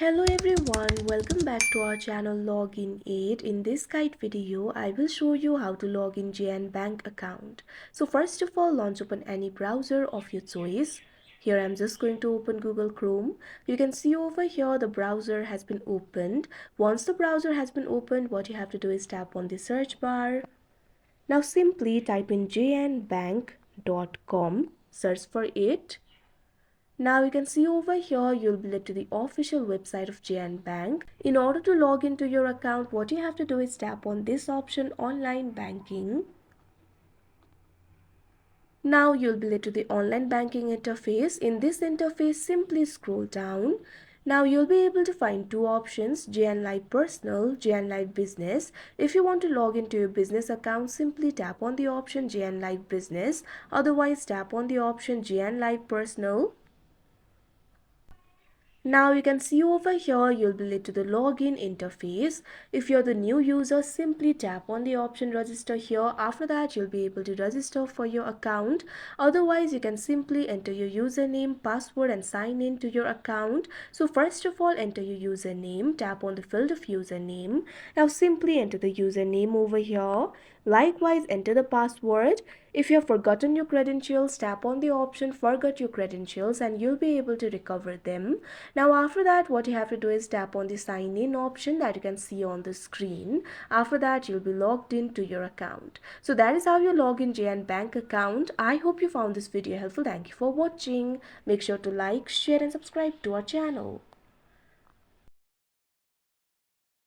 Hello everyone, welcome back to our channel Login Aid. In this guide video, I will show you how to log in JN Bank account. So first of all, launch open any browser of your choice. Here I'm just going to open Google Chrome. You can see over here the browser has been opened. Once the browser has been opened, what you have to do is tap on the search bar. Now simply type in jnbank.com, search for it. Now you can see over here you'll be led to the official website of JN Bank. In order to log into your account, what you have to do is tap on this option online banking. Now you'll be led to the online banking interface. In this interface, simply scroll down. Now you'll be able to find two options, JN Live Personal, JN Live Business. If you want to log into your business account, simply tap on the option JN Live Business. Otherwise, tap on the option JN Live Personal. Now you can see over here you'll be led to the login interface. If you're the new user, simply tap on the option register here. After that you'll be able to register for your account. Otherwise you can simply enter your username, password and sign in to your account. So first of all, enter your username, tap on the field of username. Now simply enter the username over here. Likewise, enter the password. If you have forgotten your credentials, tap on the option forget your credentials and you'll be able to recover them. Now after that, what you have to do is tap on the sign in option that you can see on the screen. After that, you'll be logged into your account. So that is how you log in JN Bank account. I hope you found this video helpful. Thank you for watching. Make sure to like, share and subscribe to our channel.